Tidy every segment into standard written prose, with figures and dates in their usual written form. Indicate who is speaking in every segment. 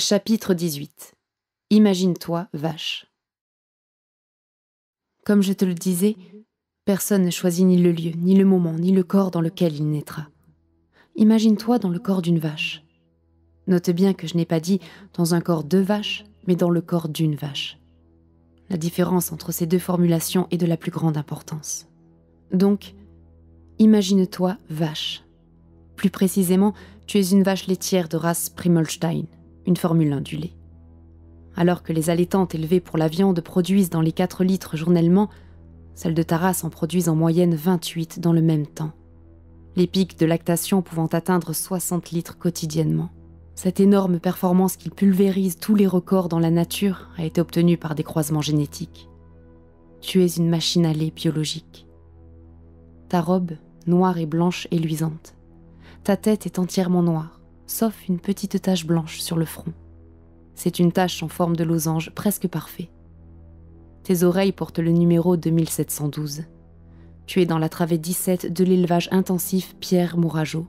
Speaker 1: Chapitre 18. Imagine-toi vache. Comme je te le disais, personne ne choisit ni le lieu, ni le moment, ni le corps dans lequel il naîtra. Imagine-toi dans le corps d'une vache. Note bien que je n'ai pas dit dans un corps de vache, mais dans le corps d'une vache. La différence entre ces deux formulations est de la plus grande importance. Donc, imagine-toi vache. Plus précisément, tu es une vache laitière de race Primolstein, une Formule 1 du lait. Alors que les allaitantes élevées pour la viande produisent dans les 4 litres journellement, celles de ta race en produisent en moyenne 28 dans le même temps. Les pics de lactation pouvant atteindre 60 litres quotidiennement. Cette énorme performance qui pulvérise tous les records dans la nature a été obtenue par des croisements génétiques. Tu es une machine à lait biologique. Ta robe, noire et blanche et luisante. Ta tête est entièrement noire, sauf une petite tache blanche sur le front. C'est une tache en forme de losange presque parfait. Tes oreilles portent le numéro 2712. Tu es dans la travée 17 de l'élevage intensif Pierre Mourageau.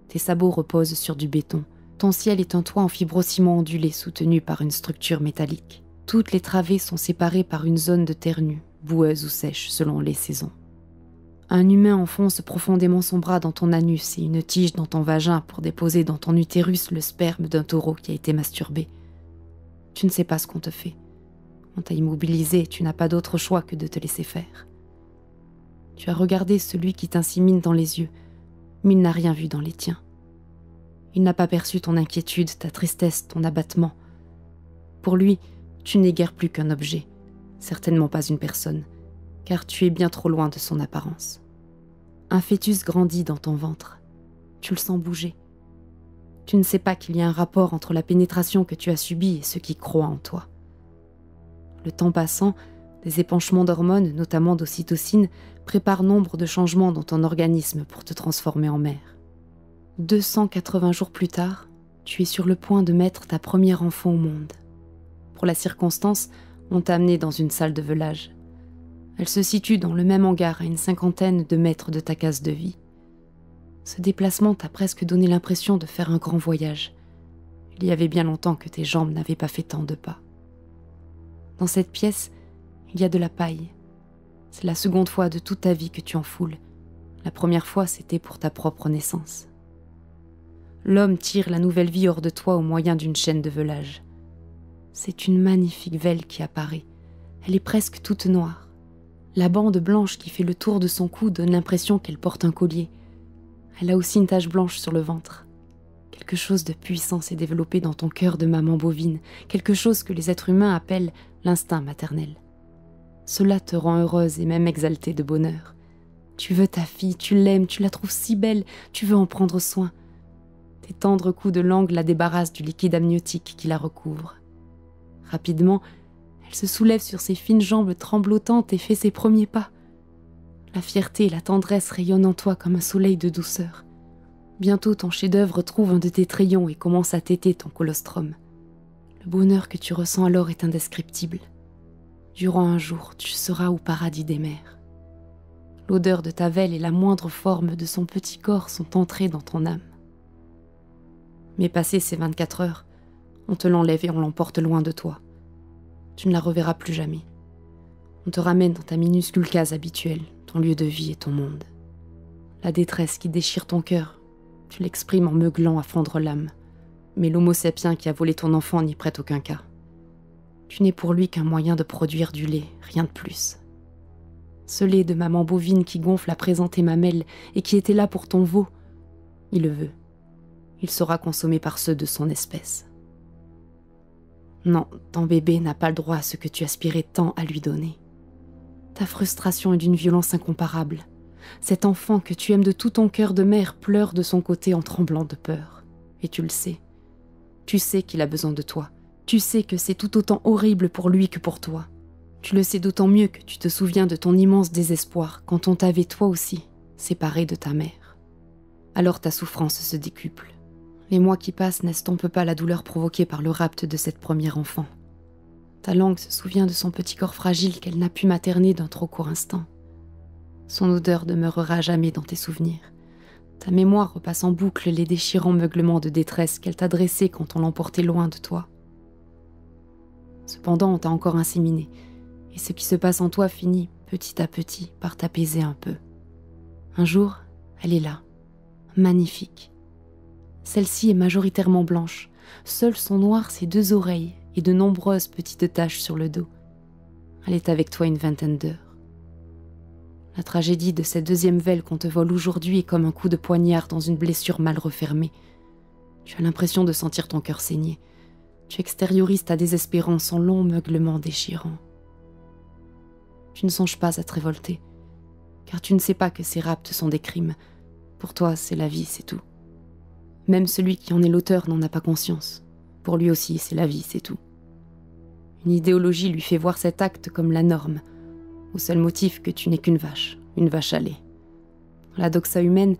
Speaker 1: Tes sabots reposent sur du béton. Ton ciel est un toit en fibrociment ondulé soutenu par une structure métallique. Toutes les travées sont séparées par une zone de terre nue, boueuse ou sèche selon les saisons. Un humain enfonce profondément son bras dans ton anus et une tige dans ton vagin pour déposer dans ton utérus le sperme d'un taureau qui a été masturbé. Tu ne sais pas ce qu'on te fait. On t'a immobilisé et tu n'as pas d'autre choix que de te laisser faire. Tu as regardé celui qui t'insémine dans les yeux, mais il n'a rien vu dans les tiens. Il n'a pas perçu ton inquiétude, ta tristesse, ton abattement. Pour lui, tu n'es guère plus qu'un objet, certainement pas une personne, car tu es bien trop loin de son apparence. Un fœtus grandit dans ton ventre. Tu le sens bouger. Tu ne sais pas qu'il y a un rapport entre la pénétration que tu as subie et ce qui croît en toi. Le temps passant, des épanchements d'hormones, notamment d'ocytocine, préparent nombre de changements dans ton organisme pour te transformer en mère. 280 jours plus tard, tu es sur le point de mettre ta première enfant au monde. Pour la circonstance, on t'a amenée dans une salle de veulage. Elle se situe dans le même hangar à une 50aine de mètres de ta case de vie. Ce déplacement t'a presque donné l'impression de faire un grand voyage. Il y avait bien longtemps que tes jambes n'avaient pas fait tant de pas. Dans cette pièce, il y a de la paille. C'est la seconde fois de toute ta vie que tu en foules. La première fois, c'était pour ta propre naissance. L'homme tire la nouvelle vie hors de toi au moyen d'une chaîne de veulage. C'est une magnifique velle qui apparaît. Elle est presque toute noire. La bande blanche qui fait le tour de son cou donne l'impression qu'elle porte un collier. Elle a aussi une tache blanche sur le ventre. Quelque chose de puissant s'est développé dans ton cœur de maman bovine, quelque chose que les êtres humains appellent l'instinct maternel. Cela te rend heureuse et même exaltée de bonheur. Tu veux ta fille, tu l'aimes, tu la trouves si belle, tu veux en prendre soin. Tes tendres coups de langue la débarrassent du liquide amniotique qui la recouvre. Rapidement, elle se soulève sur ses fines jambes tremblotantes et fait ses premiers pas. La fierté et la tendresse rayonnent en toi comme un soleil de douceur. Bientôt, ton chef-d'œuvre trouve un de tes trayons et commence à téter ton colostrum. Le bonheur que tu ressens alors est indescriptible. Durant un jour, tu seras au paradis des mers. L'odeur de ta velle et la moindre forme de son petit corps sont entrées dans ton âme. Mais passé ces 24 heures, on te l'enlève et on l'emporte loin de toi. Tu ne la reverras plus jamais. On te ramène dans ta minuscule case habituelle, ton lieu de vie et ton monde. La détresse qui déchire ton cœur, tu l'exprimes en meuglant à fendre l'âme. Mais l'homo sapiens qui a volé ton enfant n'y prête aucun cas. Tu n'es pour lui qu'un moyen de produire du lait, rien de plus. Ce lait de maman bovine qui gonfle à présenter mamelle et qui était là pour ton veau, il le veut. Il sera consommé par ceux de son espèce. Non, ton bébé n'a pas le droit à ce que tu aspirais tant à lui donner. Ta frustration est d'une violence incomparable. Cet enfant que tu aimes de tout ton cœur de mère pleure de son côté en tremblant de peur. Et tu le sais. Tu sais qu'il a besoin de toi. Tu sais que c'est tout autant horrible pour lui que pour toi. Tu le sais d'autant mieux que tu te souviens de ton immense désespoir quand on t'avait toi aussi séparé de ta mère. Alors ta souffrance se décuple. Les mois qui passent n'estompent pas la douleur provoquée par le rapt de cette première enfant. Ta langue se souvient de son petit corps fragile qu'elle n'a pu materner d'un trop court instant. Son odeur demeurera jamais dans tes souvenirs. Ta mémoire repasse en boucle les déchirants meuglements de détresse qu'elle t'a dressés quand on l'emportait loin de toi. Cependant, on t'a encore inséminé, et ce qui se passe en toi finit, petit à petit, par t'apaiser un peu. Un jour, elle est là, magnifique. Celle-ci est majoritairement blanche, seules sont noires ses 2 oreilles et de nombreuses petites taches sur le dos. Elle est avec toi une vingtaine d'heures. La tragédie de cette 2e veille qu'on te vole aujourd'hui est comme un coup de poignard dans une blessure mal refermée. Tu as l'impression de sentir ton cœur saigner. Tu extériorises ta désespérance en longs meuglements déchirants. Tu ne songes pas à te révolter, car tu ne sais pas que ces rapts sont des crimes. Pour toi, c'est la vie, c'est tout. Même celui qui en est l'auteur n'en a pas conscience. Pour lui aussi, c'est la vie, c'est tout. Une idéologie lui fait voir cet acte comme la norme, au seul motif que tu n'es qu'une vache à lait. Dans la doxa humaine,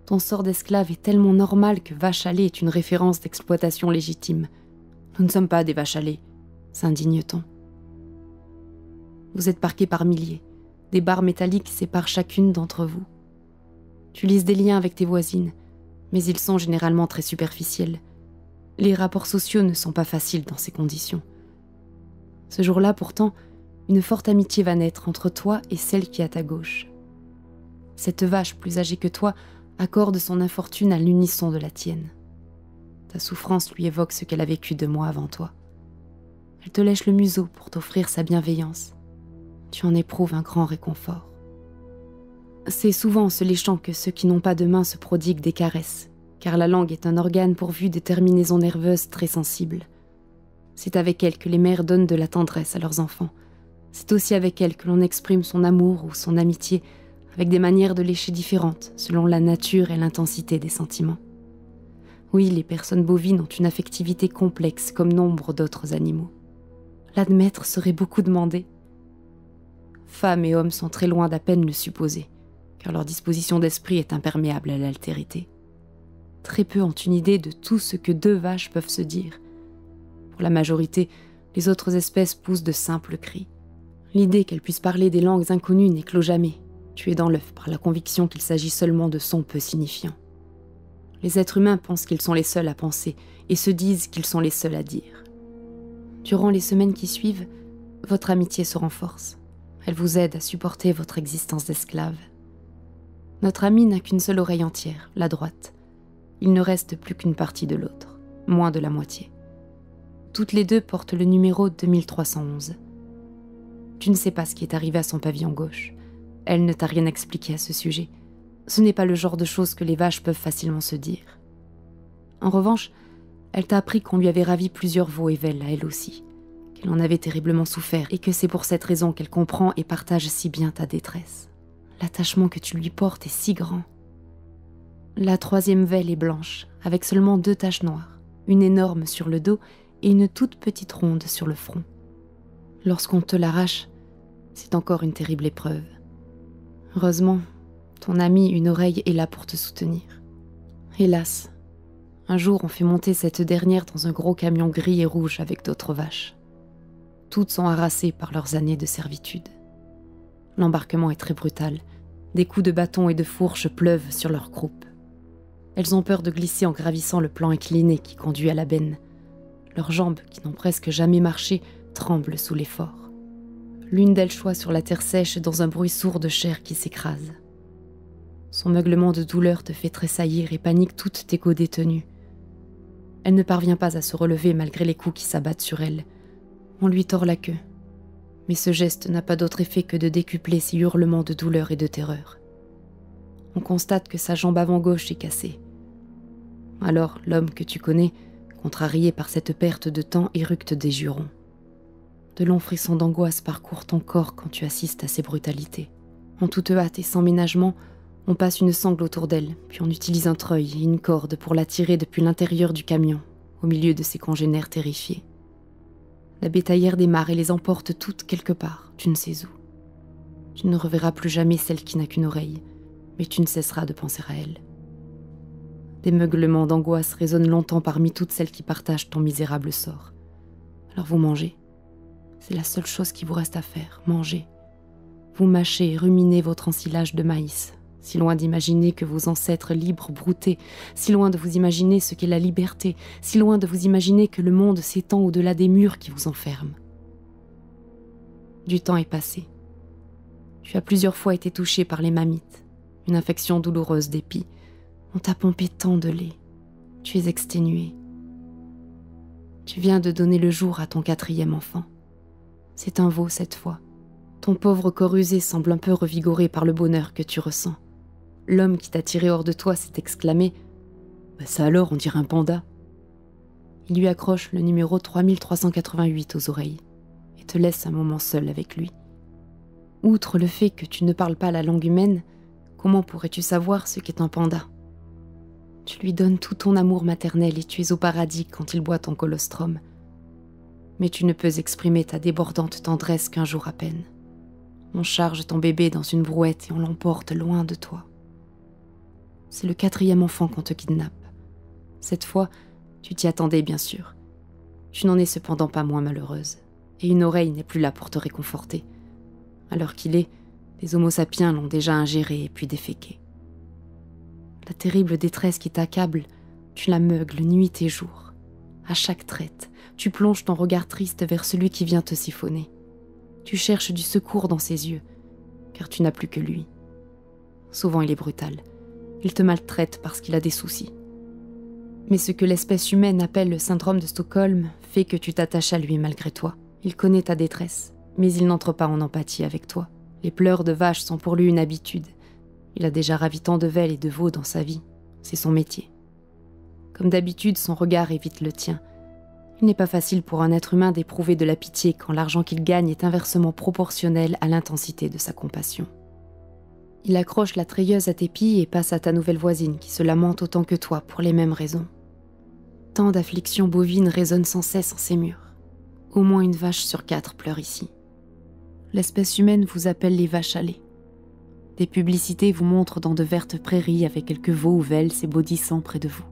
Speaker 1: ton sort d'esclave est tellement normal que vache à lait est une référence d'exploitation légitime. Nous ne sommes pas des vaches à lait, s'indigne-t-on. Vous êtes parqués par milliers, des barres métalliques séparent chacune d'entre vous. Tu lises des liens avec tes voisines, mais ils sont généralement très superficiels. Les rapports sociaux ne sont pas faciles dans ces conditions. Ce jour-là, pourtant, une forte amitié va naître entre toi et celle qui est à ta gauche. Cette vache plus âgée que toi accorde son infortune à l'unisson de la tienne. Ta souffrance lui évoque ce qu'elle a vécu 2 mois avant toi. Elle te lèche le museau pour t'offrir sa bienveillance. Tu en éprouves un grand réconfort. C'est souvent en se léchant que ceux qui n'ont pas de main se prodiguent des caresses, car la langue est un organe pourvu de terminaisons nerveuses très sensibles. C'est avec elle que les mères donnent de la tendresse à leurs enfants. C'est aussi avec elle que l'on exprime son amour ou son amitié, avec des manières de lécher différentes, selon la nature et l'intensité des sentiments. Oui, les personnes bovines ont une affectivité complexe comme nombre d'autres animaux. L'admettre serait beaucoup demandé. Femmes et hommes sont très loin d'à peine le supposer, car leur disposition d'esprit est imperméable à l'altérité. Très peu ont une idée de tout ce que 2 vaches peuvent se dire. Pour la majorité, les autres espèces poussent de simples cris. L'idée qu'elles puissent parler des langues inconnues n'éclot jamais, tuée dans l'œuf par la conviction qu'il s'agit seulement de sons peu signifiants. Les êtres humains pensent qu'ils sont les seuls à penser et se disent qu'ils sont les seuls à dire. Durant les semaines qui suivent, votre amitié se renforce. Elle vous aide à supporter votre existence d'esclave. Notre ami n'a qu'une seule oreille entière, la droite. Il ne reste plus qu'une partie de l'autre, moins de la moitié. Toutes les 2 portent le numéro 2311. Tu ne sais pas ce qui est arrivé à son pavillon gauche. Elle ne t'a rien expliqué à ce sujet. Ce n'est pas le genre de choses que les vaches peuvent facilement se dire. En revanche, elle t'a appris qu'on lui avait ravi plusieurs veaux et velles à elle aussi, qu'elle en avait terriblement souffert et que c'est pour cette raison qu'elle comprend et partage si bien ta détresse. L'attachement que tu lui portes est si grand. La 3e velle est blanche, avec seulement 2 taches noires, une énorme sur le dos et une toute petite ronde sur le front. Lorsqu'on te l'arrache, c'est encore une terrible épreuve. Heureusement, ton ami une oreille est là pour te soutenir. Hélas, un jour on fait monter cette dernière dans un gros camion gris et rouge avec d'autres vaches. Toutes sont harassées par leurs années de servitude. L'embarquement est très brutal. Des coups de bâton et de fourche pleuvent sur leur croupe. Elles ont peur de glisser en gravissant le plan incliné qui conduit à la benne. Leurs jambes, qui n'ont presque jamais marché, tremblent sous l'effort. L'une d'elles choit sur la terre sèche dans un bruit sourd de chair qui s'écrase. Son meuglement de douleur te fait tressaillir et panique toutes tes codétenues. Elle ne parvient pas à se relever malgré les coups qui s'abattent sur elle. On lui tord la queue. Mais ce geste n'a pas d'autre effet que de décupler ses hurlements de douleur et de terreur. On constate que sa jambe avant gauche est cassée. Alors l'homme que tu connais, contrarié par cette perte de temps, éructe des jurons. De longs frissons d'angoisse parcourent ton corps quand tu assistes à ces brutalités. En toute hâte et sans ménagement, on passe une sangle autour d'elle, puis on utilise un treuil et une corde pour la tirer depuis l'intérieur du camion, au milieu de ses congénères terrifiés. La bétaillère démarre et les emporte toutes quelque part, tu ne sais où. Tu ne reverras plus jamais celle qui n'a qu'une oreille, mais tu ne cesseras de penser à elle. Des meuglements d'angoisse résonnent longtemps parmi toutes celles qui partagent ton misérable sort. Alors vous mangez. C'est la seule chose qui vous reste à faire, manger. Vous mâchez et ruminez votre ensilage de maïs. si loin d'imaginer que vos ancêtres libres broutaient, si loin de vous imaginer ce qu'est la liberté, si loin de vous imaginer que le monde s'étend au-delà des murs qui vous enferment. Du temps est passé. Tu as plusieurs fois été touché par les mammites, une infection douloureuse d'épis. On t'a pompé tant de lait. Tu es exténué. Tu viens de donner le jour à ton 4e enfant. C'est un veau cette fois. Ton pauvre corps usé semble un peu revigoré par le bonheur que tu ressens. L'homme qui t'a tiré hors de toi s'est exclamé « Bah ça alors, on dirait un panda !» Il lui accroche le numéro 3388 aux oreilles et te laisse un moment seul avec lui. Outre le fait que tu ne parles pas la langue humaine, comment pourrais-tu savoir ce qu'est un panda ? Tu lui donnes tout ton amour maternel et tu es au paradis quand il boit ton colostrum. Mais tu ne peux exprimer ta débordante tendresse qu'un jour à peine. On charge ton bébé dans une brouette et on l'emporte loin de toi. C'est le 4e enfant qu'on te kidnappe. Cette fois, tu t'y attendais bien sûr. Tu n'en es cependant pas moins malheureuse. Et une oreille n'est plus là pour te réconforter. À l'heure qu'il est, des homo sapiens l'ont déjà ingéré et puis déféqué. La terrible détresse qui t'accable, tu la meugles nuit et jour. À chaque traite, tu plonges ton regard triste vers celui qui vient te siphonner. Tu cherches du secours dans ses yeux, car tu n'as plus que lui. Souvent il est brutal. Il te maltraite parce qu'il a des soucis. Mais ce que l'espèce humaine appelle le syndrome de Stockholm fait que tu t'attaches à lui malgré toi. Il connaît ta détresse, mais il n'entre pas en empathie avec toi. Les pleurs de vache sont pour lui une habitude. Il a déjà ravi tant de velles et de veaux dans sa vie. C'est son métier. Comme d'habitude, son regard évite le tien. Il n'est pas facile pour un être humain d'éprouver de la pitié quand l'argent qu'il gagne est inversement proportionnel à l'intensité de sa compassion. Il accroche la treilleuse à tes pieds et passe à ta nouvelle voisine qui se lamente autant que toi pour les mêmes raisons. Tant d'afflictions bovines résonnent sans cesse en ces murs. Au moins une vache sur 4 pleure ici. L'espèce humaine vous appelle les vaches à lait. Des publicités vous montrent dans de vertes prairies avec quelques veaux ou velles s'ébaudissant près de vous.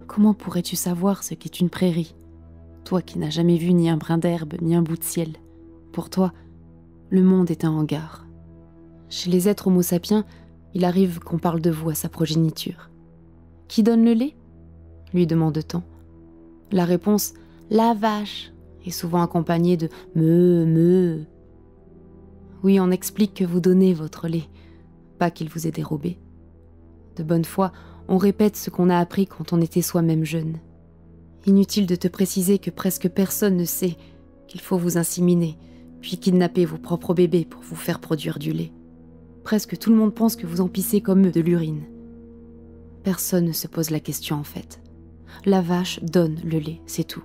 Speaker 1: Comment pourrais-tu savoir ce qu'est une prairie, toi qui n'as jamais vu ni un brin d'herbe ni un bout de ciel? Pour toi, le monde est un hangar. Chez les êtres homo sapiens, il arrive qu'on parle de vous à sa progéniture. Qui donne le lait ? Lui demande-t-on. La réponse « la vache » est souvent accompagnée de « me ». Oui, on explique que vous donnez votre lait, pas qu'il vous est dérobé. De bonne foi, on répète ce qu'on a appris quand on était soi-même jeune. Inutile de te préciser que presque personne ne sait qu'il faut vous inséminer, puis kidnapper vos propres bébés pour vous faire produire du lait. Presque tout le monde pense que vous empissez comme eux de l'urine. Personne ne se pose la question en fait. La vache donne le lait, c'est tout.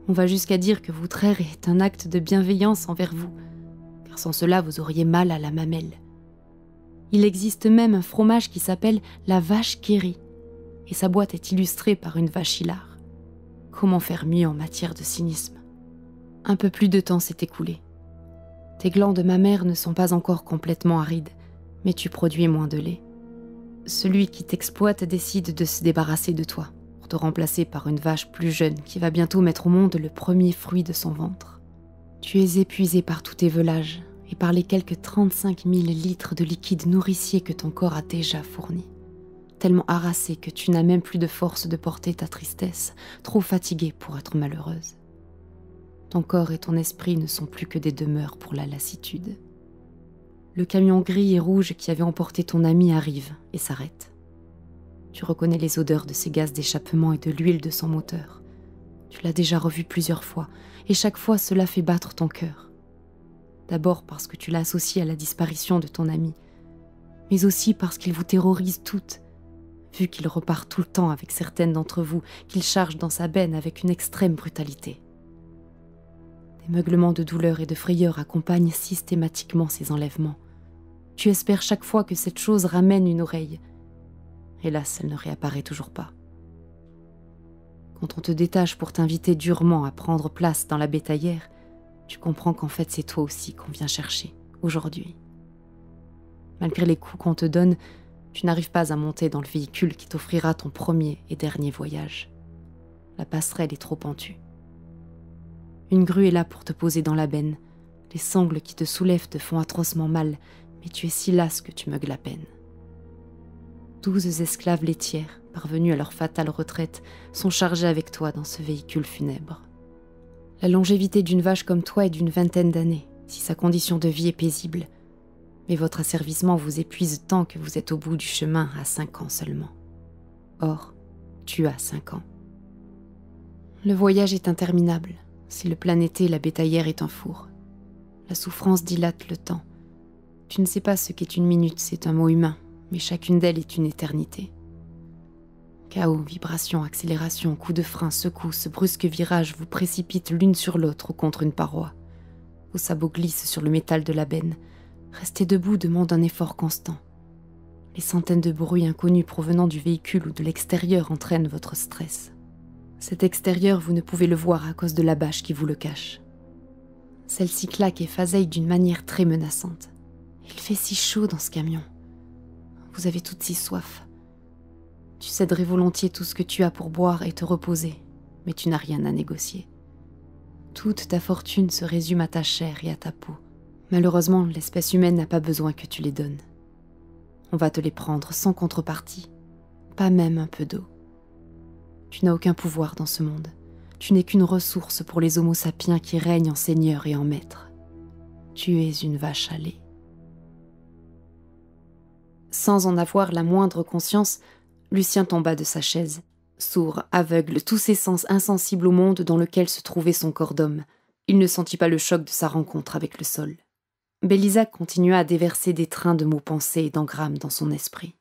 Speaker 1: On va jusqu'à dire que vous traire est un acte de bienveillance envers vous, car sans cela vous auriez mal à la mamelle. Il existe même un fromage qui s'appelle la vache Kerry, et sa boîte est illustrée par une vache hilare. Comment faire mieux en matière de cynisme ? Un peu plus de temps s'est écoulé. Tes glands de mammaire ne sont pas encore complètement arides, mais tu produis moins de lait. Celui qui t'exploite décide de se débarrasser de toi, pour te remplacer par une vache plus jeune qui va bientôt mettre au monde le premier fruit de son ventre. Tu es épuisé par tous tes veulages et par les quelques 35 000 litres de liquide nourricier que ton corps a déjà fourni. Tellement harassé que tu n'as même plus de force de porter ta tristesse, trop fatiguée pour être malheureuse. Ton corps et ton esprit ne sont plus que des demeures pour la lassitude. Le camion gris et rouge qui avait emporté ton ami arrive et s'arrête. Tu reconnais les odeurs de ses gaz d'échappement et de l'huile de son moteur. Tu l'as déjà revu plusieurs fois, et chaque fois cela fait battre ton cœur. D'abord parce que tu l'as associé à la disparition de ton ami, mais aussi parce qu'il vous terrorise toutes, vu qu'il repart tout le temps avec certaines d'entre vous, qu'il charge dans sa benne avec une extrême brutalité. Des meuglements de douleur et de frayeur accompagnent systématiquement ces enlèvements. Tu espères chaque fois que cette chose ramène une oreille. Hélas, elle ne réapparaît toujours pas. Quand on te détache pour t'inviter durement à prendre place dans la bétaillère, tu comprends qu'en fait c'est toi aussi qu'on vient chercher, aujourd'hui. Malgré les coups qu'on te donne, tu n'arrives pas à monter dans le véhicule qui t'offrira ton premier et dernier voyage. La passerelle est trop pentue. Une grue est là pour te poser dans la benne. Les sangles qui te soulèvent te font atrocement mal, mais tu es si lasse que tu meugles la peine. 12 esclaves laitières, parvenus à leur fatale retraite, sont chargés avec toi dans ce véhicule funèbre. La longévité d'une vache comme toi est d'une vingtaine d'années, si sa condition de vie est paisible, mais votre asservissement vous épuise tant que vous êtes au bout du chemin à 5 ans seulement. Or, tu as 5 ans. Le voyage est interminable, si le plein été la bétaillère est un four. La souffrance dilate le temps. Tu ne sais pas ce qu'est une minute, c'est un mot humain, mais chacune d'elles est une éternité. Chaos, vibrations, accélérations, coups de frein, secousses, brusques virages vous précipitent l'une sur l'autre ou contre une paroi. Vos sabots glissent sur le métal de la benne. Rester debout demande un effort constant. Les centaines de bruits inconnus provenant du véhicule ou de l'extérieur entraînent votre stress. Cet extérieur, vous ne pouvez le voir à cause de la bâche qui vous le cache. Celle-ci claque et faseille d'une manière très menaçante. Il fait si chaud dans ce camion. Vous avez toute si soif. Tu céderais volontiers tout ce que tu as pour boire et te reposer, mais tu n'as rien à négocier. Toute ta fortune se résume à ta chair et à ta peau. Malheureusement, l'espèce humaine n'a pas besoin que tu les donnes. On va te les prendre sans contrepartie, pas même un peu d'eau. Tu n'as aucun pouvoir dans ce monde. Tu n'es qu'une ressource pour les homo sapiens qui règnent en seigneur et en maître. Tu es une vache à lait. Sans en avoir la moindre conscience, Lucien tomba de sa chaise. Sourd, aveugle, tous ses sens insensibles au monde dans lequel se trouvait son corps d'homme, il ne sentit pas le choc de sa rencontre avec le sol. Bélisac continua à déverser des trains de mots pensés et d'engrammes dans son esprit.